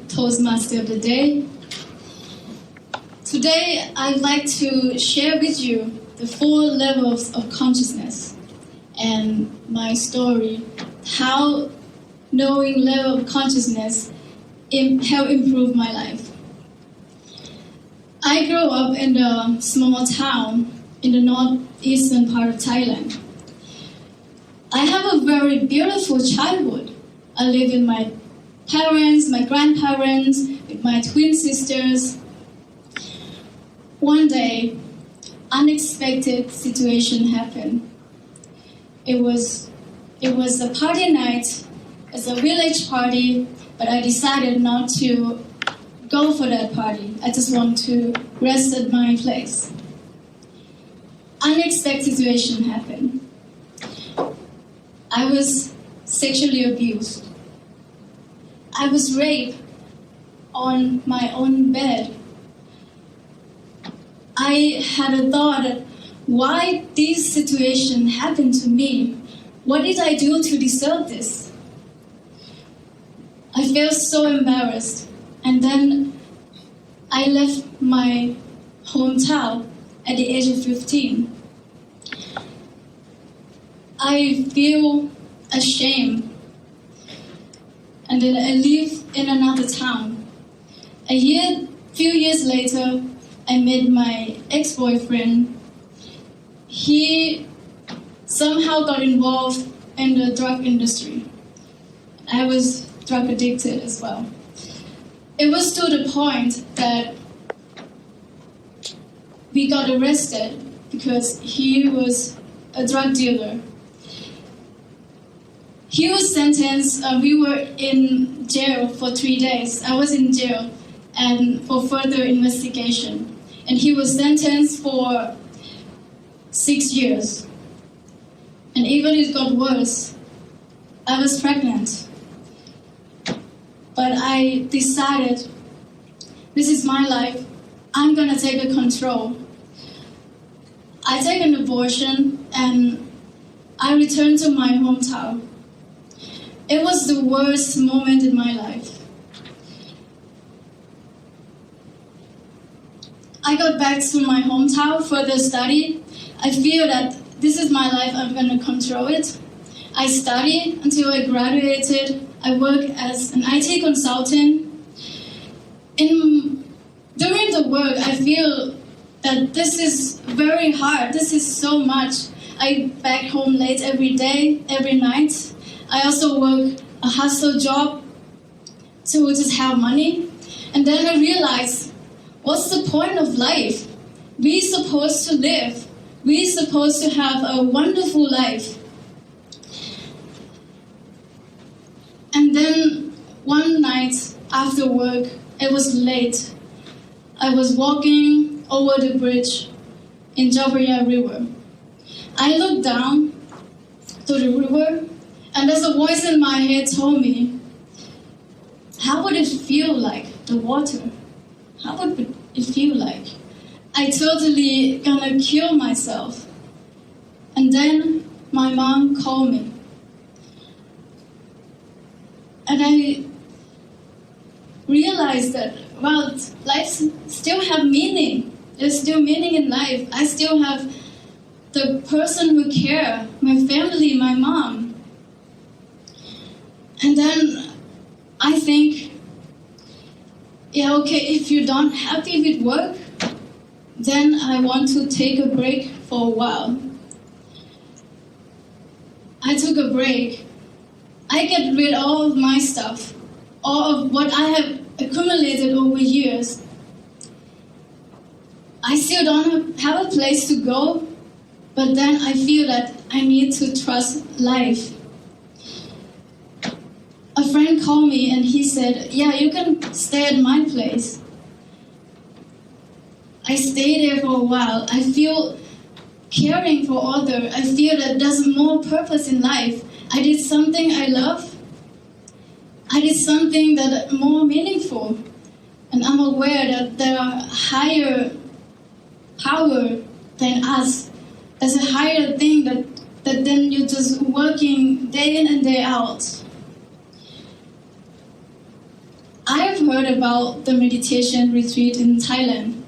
Toastmaster of the Day. Today, I'd like to share with you the 4 levels of consciousness and my story, how knowing level of consciousness helped improve my life. I grew up in a small town in the northeastern part of Thailand. I have a very beautiful childhood. I live with my parents, my grandparents, with my twin sisters. One day, unexpected situation happened. It was a party night. It's a village party, but I decided not to go for that party. I just want to rest at my place. Unexpected situation happened. I was sexually abused. I was raped on my own bed. I had a thought, why this situation happened to me? What did I do to deserve this? I felt so embarrassed. And then I left my hometown at the age of 15. I feel ashamed. And then I live in another town. Few years later, I met my ex-boyfriend. He somehow got involved in the drug industry. I was drug addicted as well. It was to the point that we got arrested because he was a drug dealer. He was sentenced, we were in jail for 3 days. I was in jail and for further investigation. And he was sentenced for 6 years. And even it got worse. I was pregnant. But I decided, this is my life. I'm gonna take the control. I take an abortion and I returned to my hometown. It was the worst moment in my life. I got back to my hometown for the study. I feel that this is my life, I'm gonna control it. I studied until I graduated. I work as an IT consultant. During the work, I feel that this is very hard. This is so much. I back home late every day, every night. I also work a hustle job to just have money. And then I realized, what's the point of life? We're supposed to live. We're supposed to have a wonderful life. And then one night after work, it was late. I was walking over the bridge in Jabria River. I looked down to the river, and there's a voice in my head told me, how would it feel like, the water? How would it feel like? I totally gonna kill myself. And then my mom called me. And I realized that, well, life still have meaning. There's still meaning in life. I still have the person who care, my family, my mom. And then I think, yeah, okay, if you're not happy with work, then I want to take a break for a while. I took a break. I get rid of all of my stuff, all of what I have accumulated over years. I still don't have a place to go, but then I feel that I need to trust life. A friend called me and he said, yeah, you can stay at my place. I stayed there for a while. I feel caring for others. I feel that there's more purpose in life. I did something I love. I did something that more meaningful. And I'm aware that there are higher power than us. There's a higher thing that then you're just working day in and day out. I've you heard about the meditation retreat in Thailand,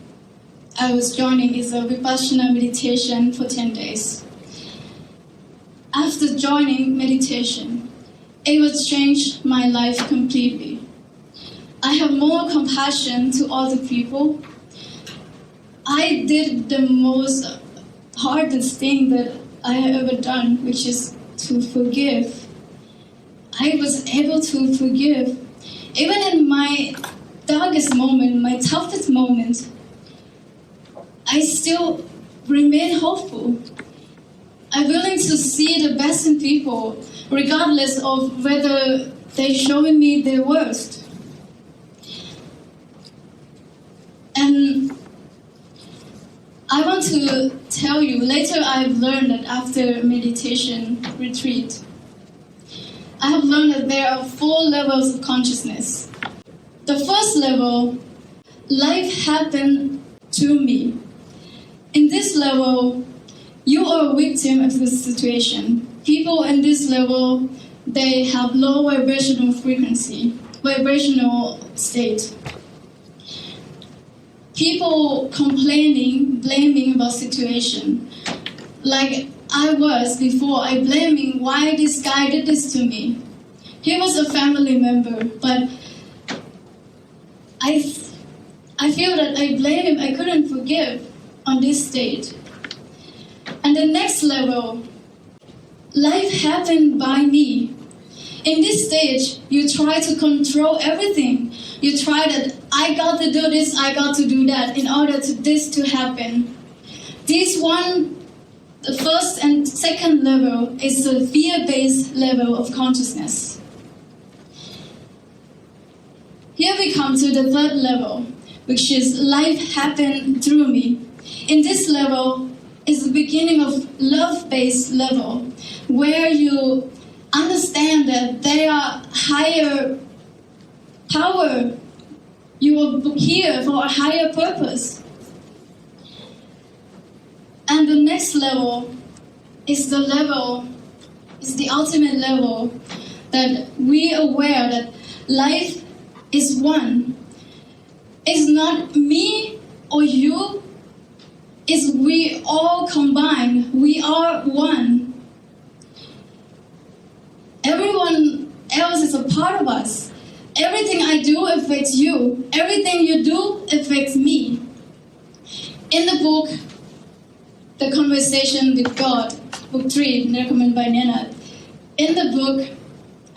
I was joining is a Vipassana meditation for 10 days. After joining meditation, it would change my life completely. I have more compassion to other people. I did the most hardest thing that I have ever done, which is to forgive. I was able to forgive. Even in my darkest moment, my toughest moment, I still remain hopeful. I'm willing to see the best in people, regardless of whether they're showing me their worst. And I want to tell you, later I've learned that after meditation retreat, I have learned that there are 4 levels of consciousness. The first level, life happened to me. In this level, you are a victim of the situation. People in this level, they have low vibrational frequency, vibrational state. People complaining, blaming about situation. Like I was before, I blaming why this guy did this to me. He was a family member, but I feel that I blame him, I couldn't forgive on this state. And the next level, life happened by me. In this stage, you try to control everything. You try that, I got to do this, I got to do that in order to this to happen. This one, the first and second level is the fear-based level of consciousness. Here we come to the third level, which is life happened through me. In this level is the beginning of love-based level, where you understand that there are higher power. You are here for a higher purpose. And the next level is the ultimate level that we are aware that life is one. It's not me or you, it's we all combined. We are one. Everyone else is a part of us. Everything I do affects you. Everything you do affects me. In the book, The Conversation with God, book 3, recommended by Nana. In the book,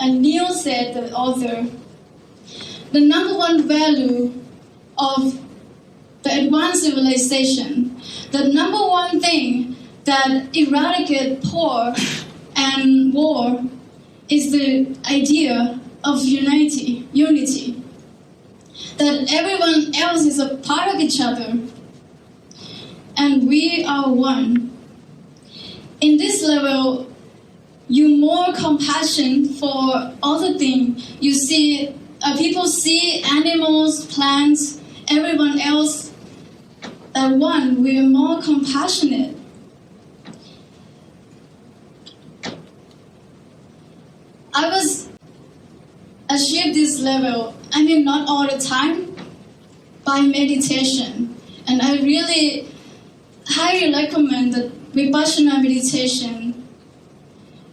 Neil said, the author, the number one value of the advanced civilization, the number one thing that eradicates poor and war is the idea of unity. That everyone else is a part of each other, and we are one. In this level, you more compassion for other things. You see, people see animals, plants, everyone else. That one, we are more compassionate. I was achieved this level, not all the time, by meditation. And I really highly recommend that Vipassana meditation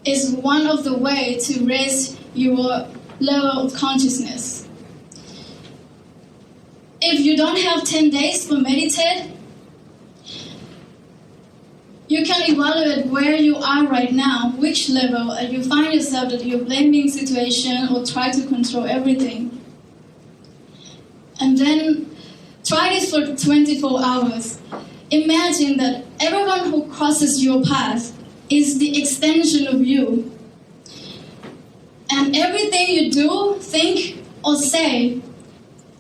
is one of the ways to raise your level of consciousness. If you don't have 10 days for meditate, you can evaluate where you are right now, which level, and you find yourself that you're blaming situation or try to control everything. And then try this for 24 hours. Imagine that everyone who crosses your path is the extension of you. And everything you do, think, or say,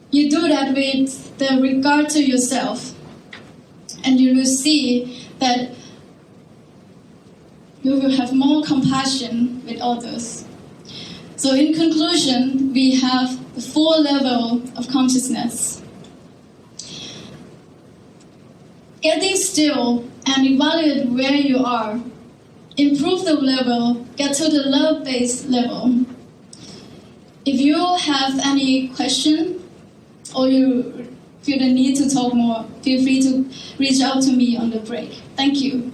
you do that with the regard to yourself. And you will see that you will have more compassion with others. So in conclusion, we have the 4 levels of consciousness. Getting still and evaluate where you are. Improve the level, get to the love-based level. If you have any question, or you feel the need to talk more, feel free to reach out to me on the break. Thank you.